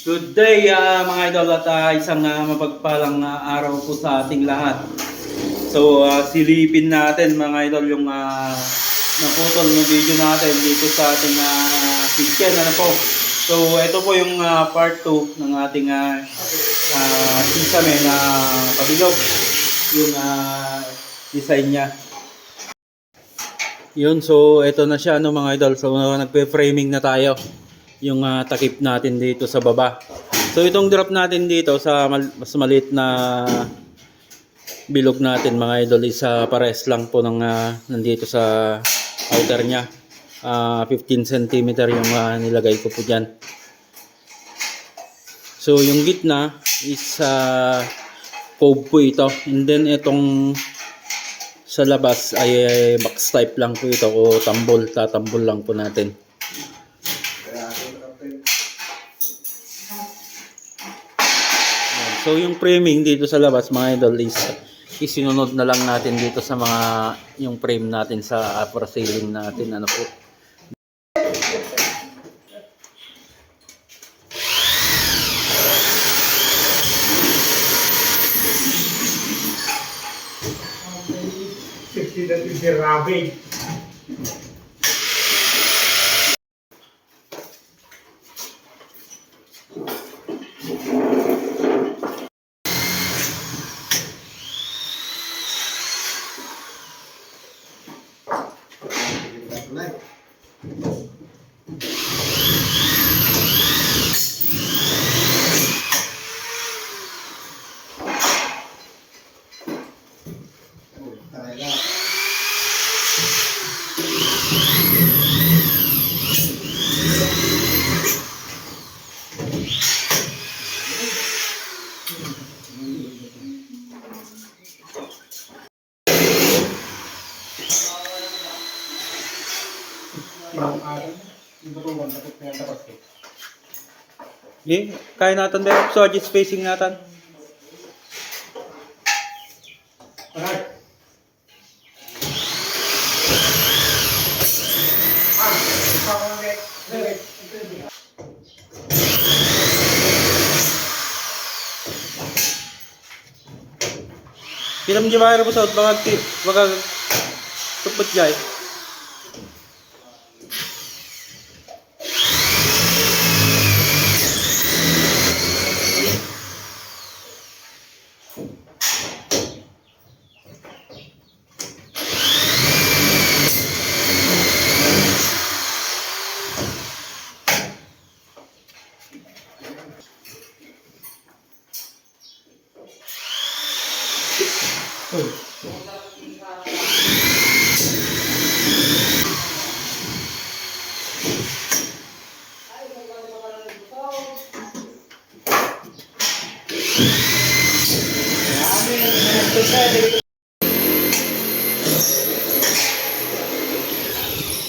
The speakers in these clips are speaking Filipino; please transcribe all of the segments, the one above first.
Good day mga idol at isang mapagpalang araw po sa ating lahat. So silipin natin mga idol yung naputol ng video natin dito sa ating kitchen. Ano po? So ito po yung part 2 ng ating sisame na pabilog. Yung design niya. Yun, so ito na siya mga idol. So nagpe-framing na tayo yung takip natin dito sa baba. So itong drop natin dito sa mas maliit na bilog natin mga idol is pares lang po ng nandito sa outer nya. 15 cm yung nilagay ko po dyan. So yung gitna is cove po ito, and then itong sa labas ay box type lang po ito o tambol, tatambol lang po natin. So yung framing dito sa labas mga idol is isinunod na lang natin dito sa mga yung frame natin sa upper ceiling natin. Ano po? Kaya natin ba so adjust spacing natin? Film di ba po sa baka tupot jay.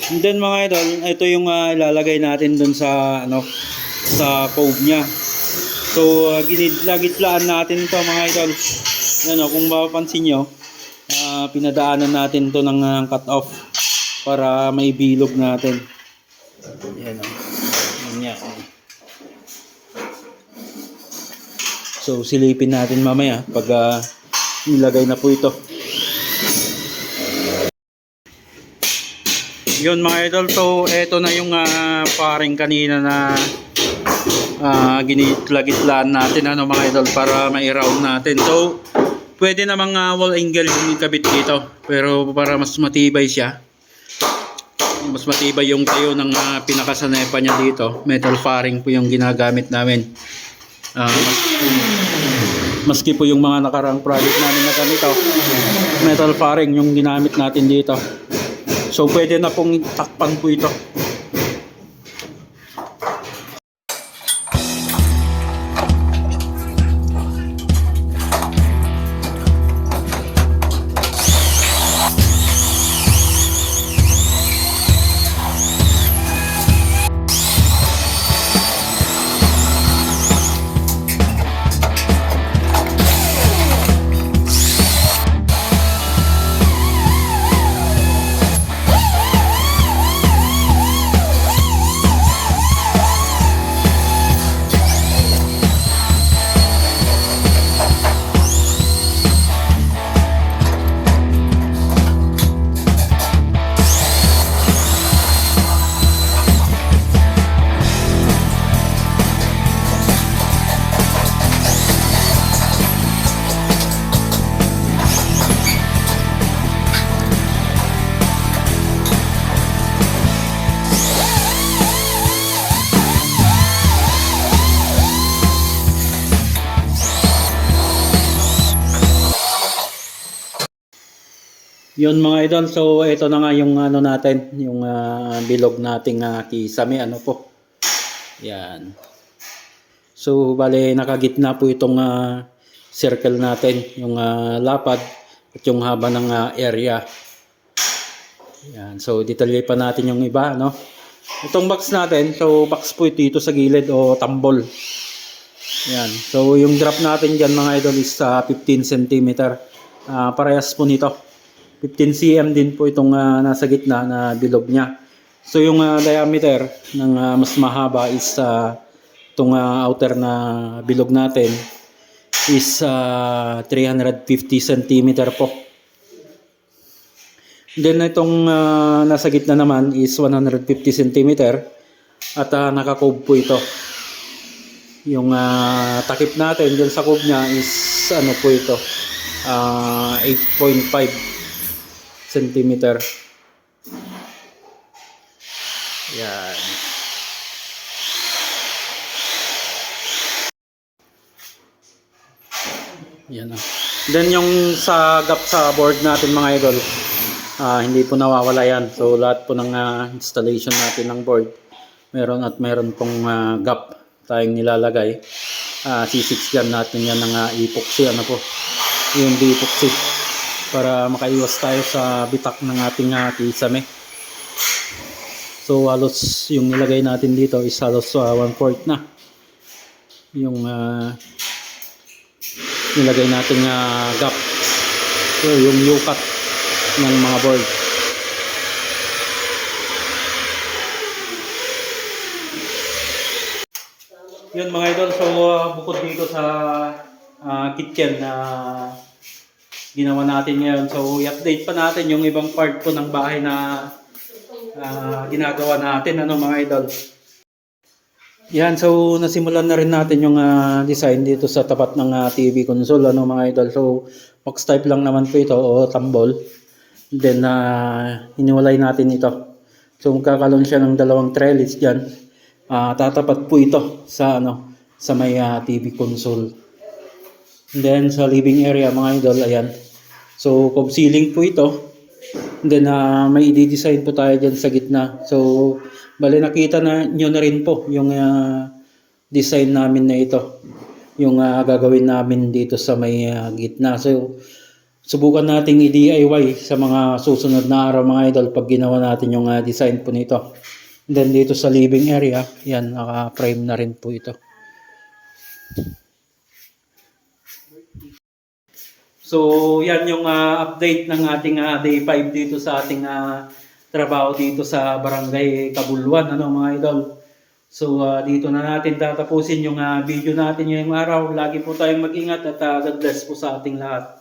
And then mga idol, ito yung ilalagay natin dun sa sa cove nya. So ginidlagitlaan natin ito mga idol. Ano, kung mapapansin nyo, pinadaanan natin to ng cut off para maibilog natin. Yan o. Yan. So silipin natin mamaya pag nilagay na po ito. Yun mga idol, so eto na yung paring kanina na ginitla-gitlaan natin mga idol para mai-round natin. So pwede namang wall angle yung ikabit dito, pero para mas matibay siya, mas matibay yung tayo ng pinakasanepa niya dito, metal faring po yung ginagamit namin. Maski po yung mga nakarang project namin na ganito, metal faring yung ginamit natin dito. So pwede na pong takpan po ito. Yun mga idol, so ito na nga yung ano natin, yung bilog nating kisame, ano po. Yan. So bale nakagitna po itong circle natin, yung lapad at yung haba ng area. Yan. So detalye pa natin yung iba, no. Itong box natin, so box po dito sa gilid o tambol. Yan. So yung drop natin diyan mga idol is 15 cm. Parehas po nito. 15 cm din po itong nasa gitna na bilog niya. So yung diameter ng mas mahaba is itong outer na bilog natin is 350 cm po. Then itong nasa gitna naman is 150 cm at naka-cove po ito. Yung takip natin dyan sa cove niya is ano po ito, 8.5 cm. Yan. Yan. Then yung sa gap sa board natin mga idol, hindi po nawawala yan. So lahat po ng installation natin ng board, meron pong gap tayong nilalagay. C6 natin yan ng epoxy, ano po, yung epoxy, para makaiwas tayo sa bitak ng ating kisame. So halos yung nilagay natin dito is halos 1/4 na yung nilagay natin gap, so yung yukat ng mga board. Yun mga idol, so bukod dito sa kitchen na ginawa natin ngayon, so i-update pa natin yung ibang part po ng bahay na ginagawa natin, ano mga idol. Yan, so nasimulan na rin natin yung design dito sa tapat ng TV console, ano mga idol. So box type lang naman po ito o tambol. Then hiniwalay natin ito. So magkakaroon siya ng dalawang trellis diyan. Tatapat po ito sa sa may TV console. And then sa living area mga idol, ayan. So cove ceiling po ito. And then may i-design po tayo diyan sa gitna. So bale nakita na nyo na rin po yung design namin na ito. Yung gagawin namin dito sa may gitna. So subukan nating i-DIY sa mga susunod na araw mga idol pag ginawa natin yung design po nito. And then dito sa living area, yan, naka-frame na rin po ito. So yan yung update ng ating day 5 dito sa ating trabaho dito sa Barangay Cabuluan, ano mga idol. So dito na natin tatapusin yung video natin ngayong araw. Lagi po tayong mag-ingat at God bless po sa ating lahat.